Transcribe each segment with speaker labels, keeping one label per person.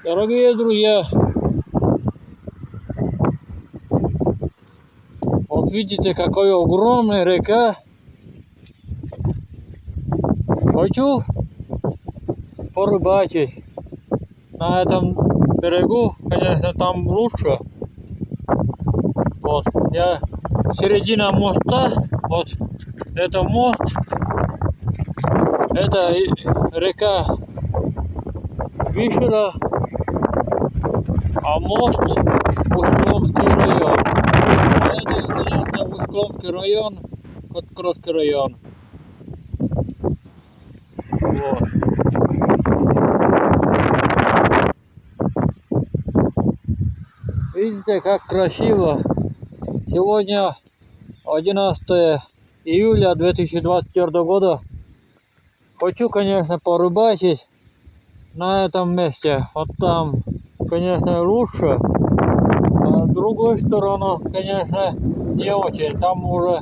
Speaker 1: Дорогие друзья, вот видите, какая огромная река. Хочу порыбачить на этом берегу. Конечно, там лучше. Вот, я середина моста, вот это мост, это река Вишера, а мост Усть-Ломский район. Это, конечно, Усть-Ломский район, Каткровский район. Вот. Видите, как красиво. Сегодня 11 июля 2024 года. Хочу, конечно, порыбачить на этом месте. Вот там, конечно, лучше. А с другой стороны, конечно, не очень. Там уже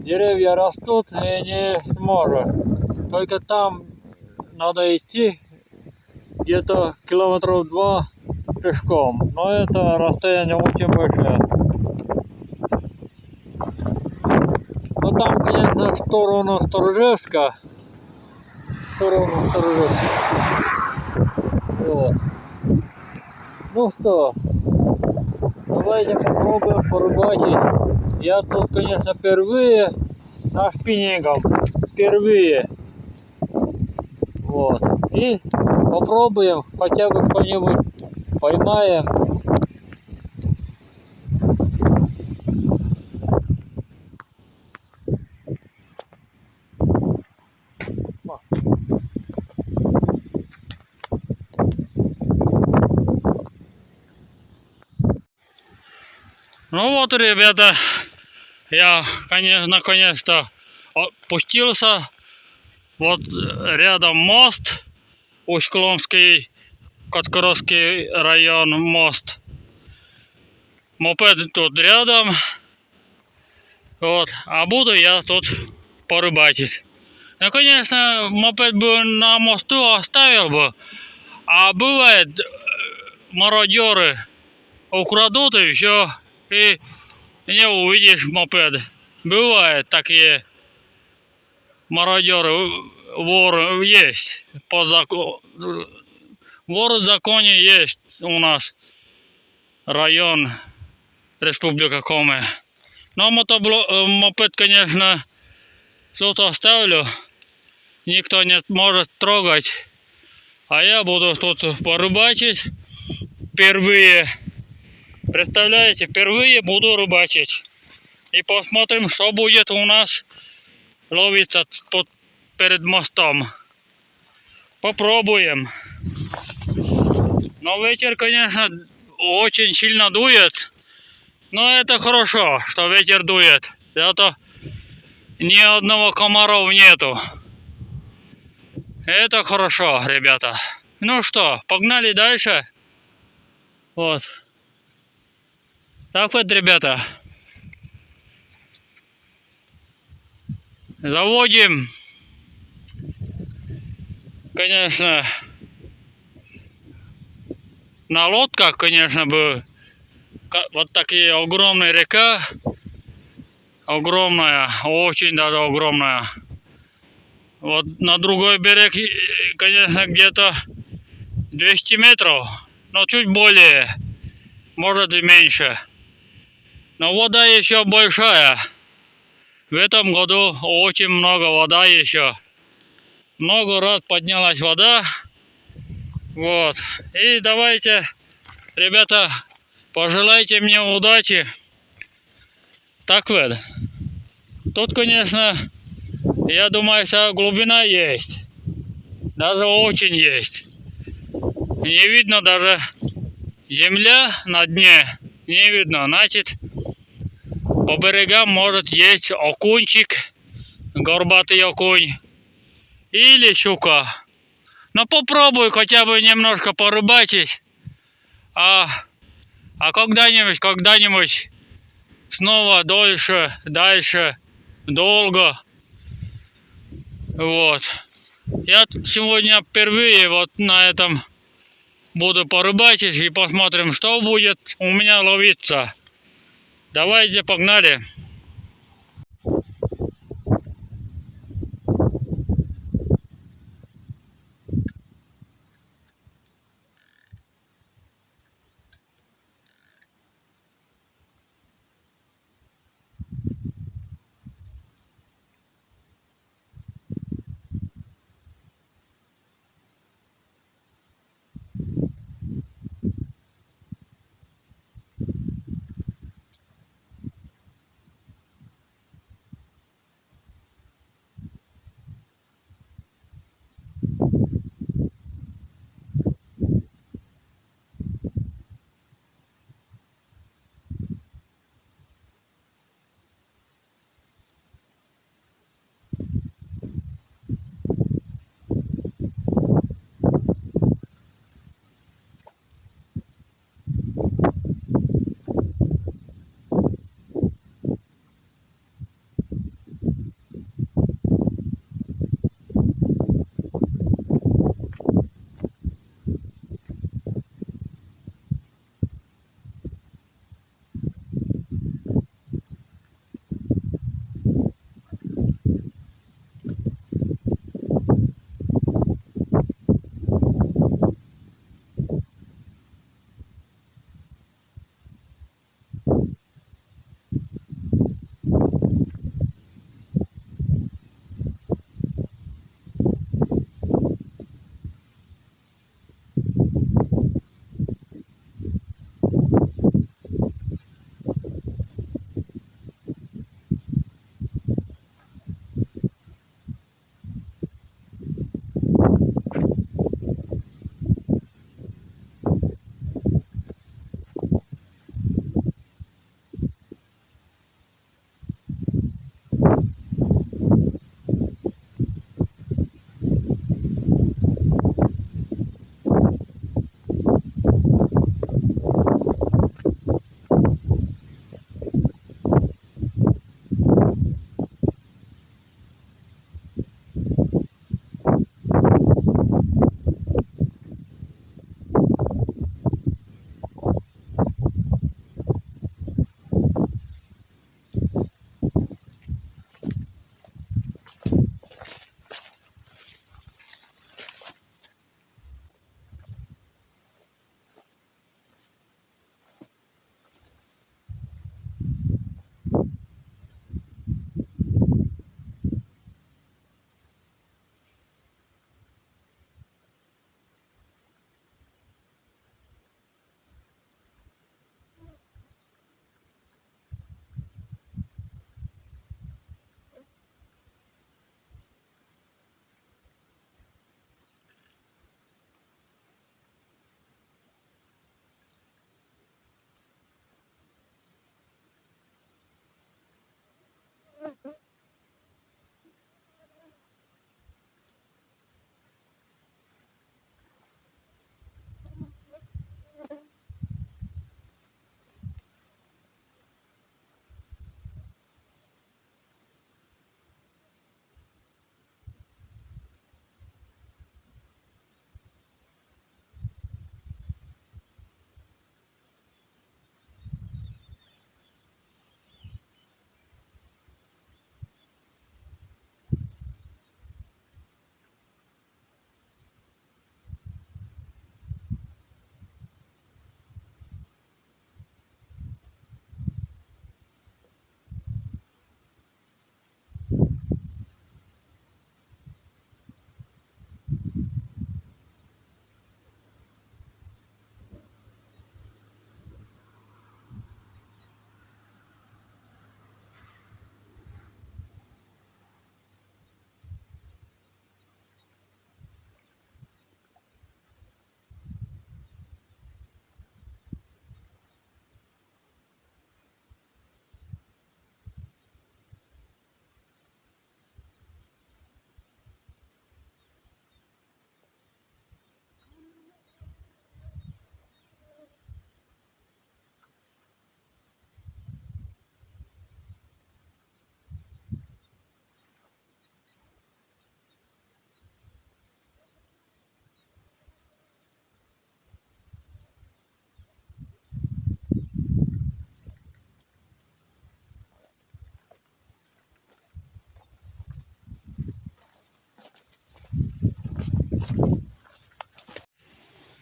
Speaker 1: деревья растут и не сможешь. Только там надо идти где-то километров 2 пешком. Но это расстояние очень большое. Но там, конечно, в сторону Сторожевска. Вот. Ну что, давайте попробуем порыбачить. Я тут, конечно, впервые на спиннингом. Впервые. Вот. И попробуем, хотя бы что-нибудь поймаем. Ну вот, ребята, я, конечно, наконец-то опустился. Вот рядом мост, Усть-Ломский, Каткровский район, мост. Мопед тут рядом. Вот, а буду я тут порыбачить. Ну, конечно, мопед бы на мосту оставил бы, а бывает, мародеры украдут и все, и не увидишь мопед. Бывает такие мародеры, воры есть, по закону. Воры в законе есть у нас район, Республика Коми. Но мопед, конечно, тут оставлю, никто не может трогать. А я буду тут порыбачить впервые. Представляете, впервые буду рыбачить. И посмотрим, что будет у нас ловиться перед мостом. Попробуем. Но ветер, конечно, очень сильно дует. Но это хорошо, что ветер дует. Зато ни одного комаров нету. Это хорошо, ребята. Ну что, погнали дальше. Вот. Так вот, ребята. Заводим. Конечно, на лодках, конечно, бы вот такие огромные река. Огромная, очень даже огромная. Вот на другой берег, конечно, где-то 200 метров, но чуть более, может и меньше. Но вода еще большая. В этом году очень много вода еще. Много раз поднялась вода. Вот. И давайте, ребята, пожелайте мне удачи. Так вот. Тут, конечно, я думаю, что глубина есть. Даже очень есть. Не видно даже земля на дне. Не видно. Значит, по берегам может есть окунчик, горбатый окунь. Или щука. Но попробуй хотя бы немножко порыбачить. А когда-нибудь снова дольше, дальше, долго. Вот. Я сегодня впервые вот на этом буду порыбачить и посмотрим, что будет у меня ловиться. Давайте, погнали.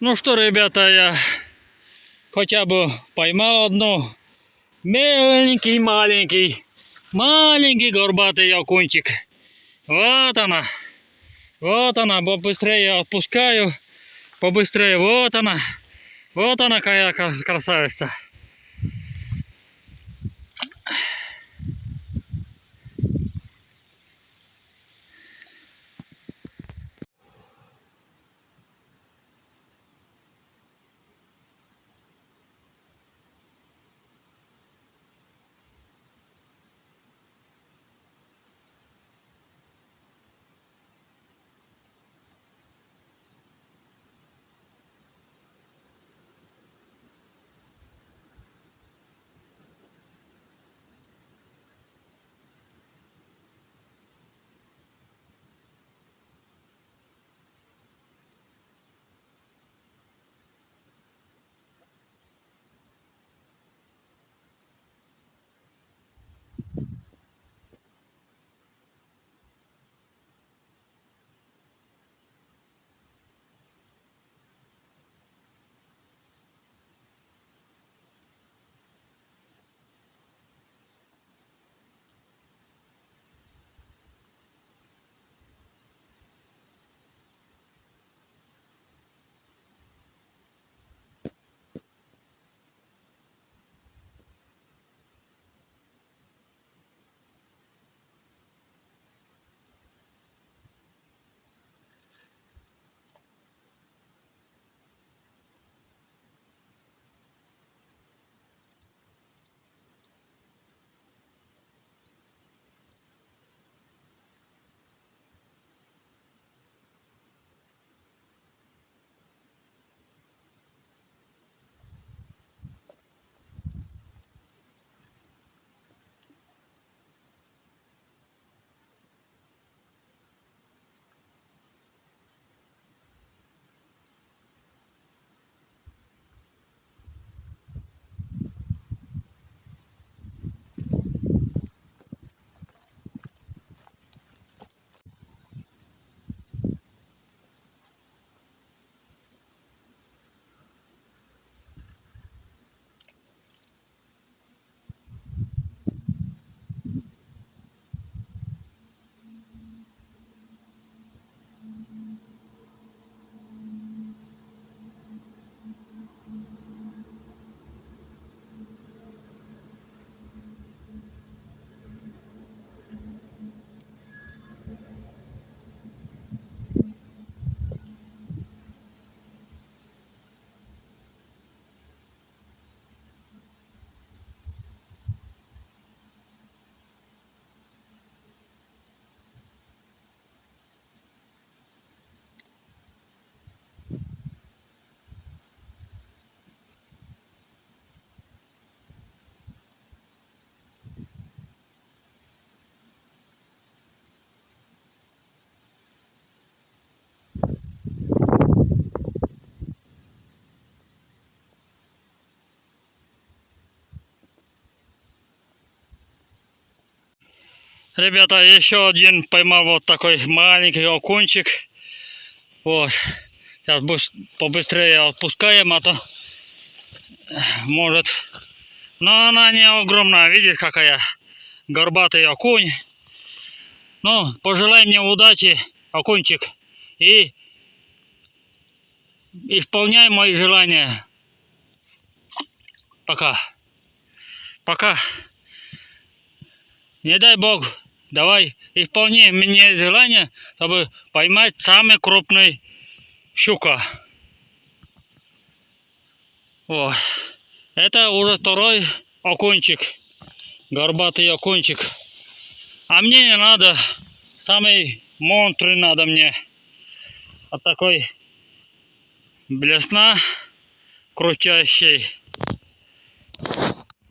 Speaker 1: Ну что, ребята, я хотя бы поймал одну. Маленький горбатый окунчик. Вот она, побыстрее отпускаю, побыстрее, вот она какая красавица. Ребята, еще один поймал вот такой маленький окунчик. Вот. Сейчас побыстрее отпускаем, а то может. Но она не огромная, видишь, какая горбатый окунь. Ну, пожелай мне удачи, окунчик, и исполняй мои желания. Пока. Пока. Не дай Бог, давай исполни мне желание, чтобы поймать самый крупный щука. Вот. Это уже второй окунчик, горбатый окунчик. А мне не надо, самый монстрый надо мне. Вот такой блесна крутящий.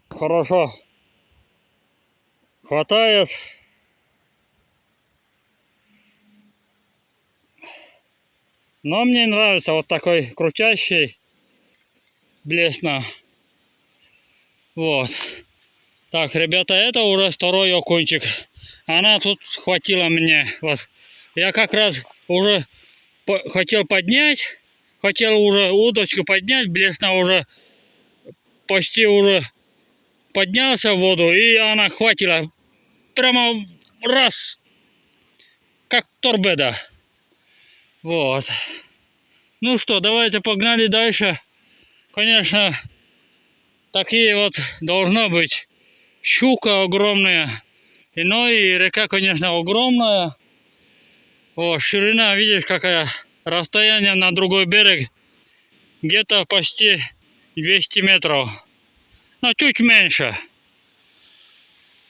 Speaker 1: Хорошо хватает. Но мне нравится вот такой крутящий блесна. Вот. Так, ребята, это уже второй окунчик. Она тут схватила мне. Вот. Я как раз уже хотел поднять. хотел уже удочку поднять, блесна уже почти уже поднялся в воду, и она хватила прямо раз, как торпеда. Вот. Ну что, давайте погнали дальше. Конечно, такие вот должно быть. Щука огромная. И, ну и река, конечно, огромная. О, ширина, видишь, какая. Расстояние на другой берег где-то почти 200 метров. Ну, чуть меньше.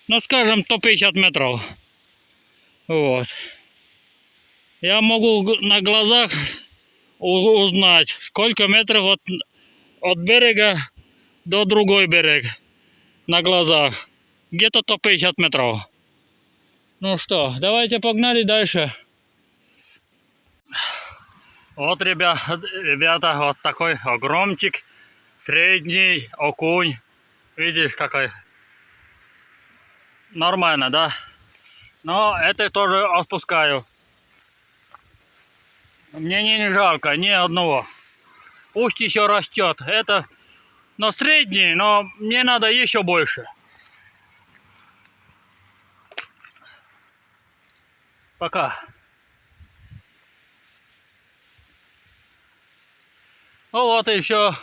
Speaker 1: Ну, скажем, 150 метров. Вот. Я могу на глазах узнать, сколько метров от берега до другой берег. На глазах. Где-то 150 метров. Ну что, давайте погнали дальше. Вот, ребята, вот такой огромчик. Средний окунь. Видишь, какой. Нормально, да? Но это тоже отпускаю. Мне не жалко ни одного. Пусть еще растет. Это, но средний, но мне надо еще больше. Пока. Ну вот и все.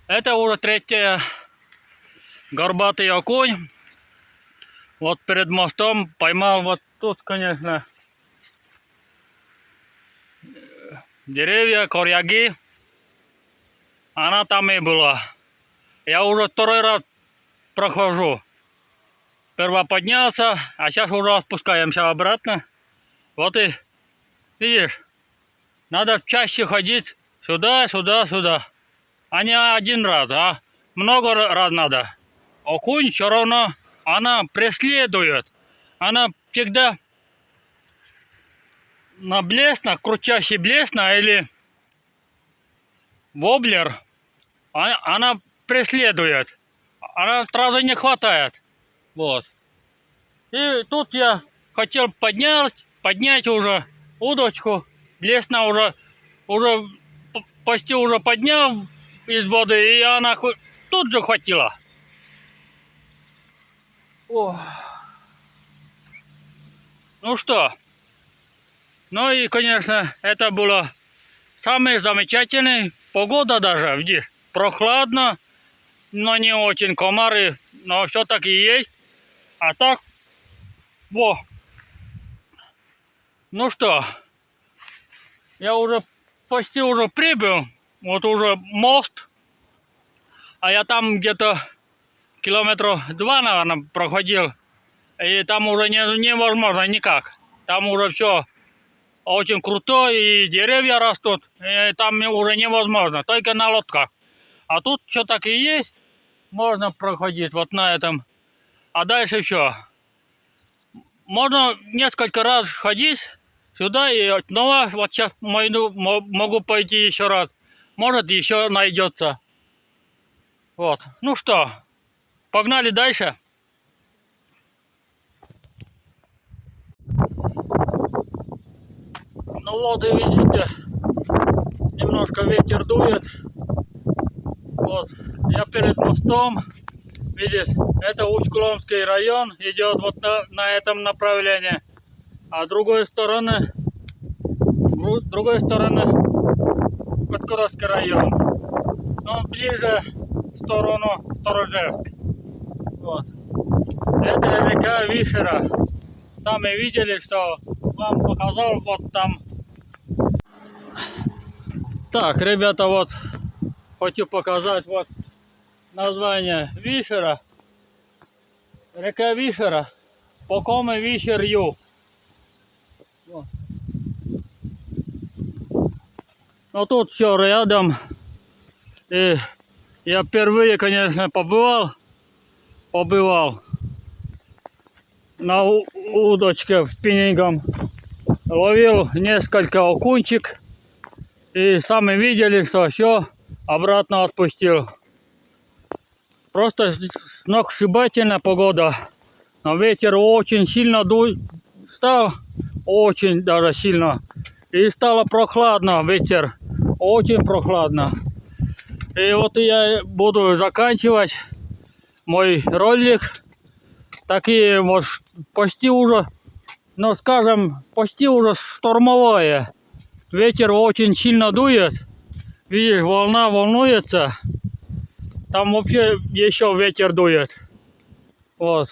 Speaker 1: Это уже третья горбатый окунь. Вот перед мостом поймал вот тут, конечно, деревья, коряги. Она там и была. Я уже второй раз прохожу. Сперва поднялся, а сейчас уже спускаемся обратно. Вот и видишь, надо чаще ходить сюда, сюда, сюда. А не один раз, а много раз надо. Окунь все равно, она преследует. Она всегда на блесна, крутящий блесна или воблер, она преследует. Она сразу не хватает. Вот. И тут я хотел поднять уже удочку. Блесна уже почти уже поднял из воды, и она тут же хватила. О. Ну что, ну и, конечно, это было самое замечательное. Погода даже, видишь, прохладно, но не очень, комары, но все-таки есть. А так, во. Ну что, я уже почти уже прибыл, вот уже мост, а я там где-то километров 2, наверное, проходил, и там уже невозможно никак. Там уже все очень круто, и деревья растут, и там уже невозможно, только на лодках. А тут все-таки есть, можно проходить вот на этом. А дальше все. Можно несколько раз ходить сюда и снова, вот сейчас могу пойти еще раз. Может, еще найдется. Вот. Ну что, погнали дальше. Ну вот и видите, немножко ветер дует. Вот, я перед мостом. Видите, это Усть-Куломский район идет вот на этом направлении. А с другой стороны Каткоровский район. Но ближе в сторону Сторожевск. Вот. Это река Вишера. Сами видели, что вам показал вот там. Так, ребята, вот хочу показать вот название Вишера. Река Вишера. Покоме Вишерью. Вот. Но тут все рядом. И я впервые, конечно, побывал на удочке спиннингом. Ловил несколько окунчик. И сами видели, что все обратно отпустил. Просто сногсшибательная погода. Но ветер очень сильно стал. Очень даже сильно. И стало прохладно, ветер. Очень прохладно. И вот я буду заканчивать мой ролик. Такие вот почти уже, ну скажем, почти уже штормовое. Ветер очень сильно дует. Видишь, волна волнуется. Там вообще еще ветер дует. Вот.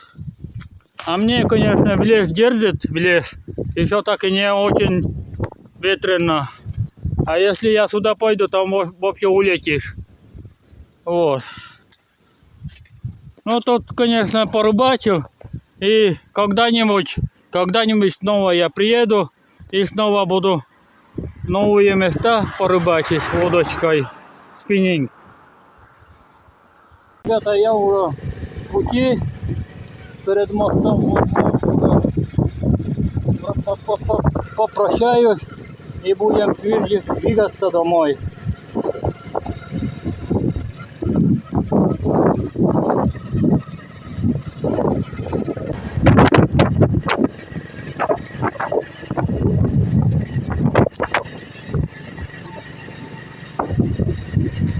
Speaker 1: А мне, конечно, в лес держит, в лес. Еще так и не очень ветрено. А если я сюда пойду, там вообще улетишь. Вот. Ну, тут, конечно, порыбачил. И когда-нибудь снова я приеду и снова буду новые места порыбачить удочкой спиннинг. Ребята, я уже в пути перед мостом. Попрощаюсь и будем двигаться домой.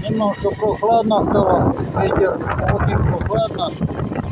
Speaker 1: Немножко прохладно стало, ветер очень прохладно.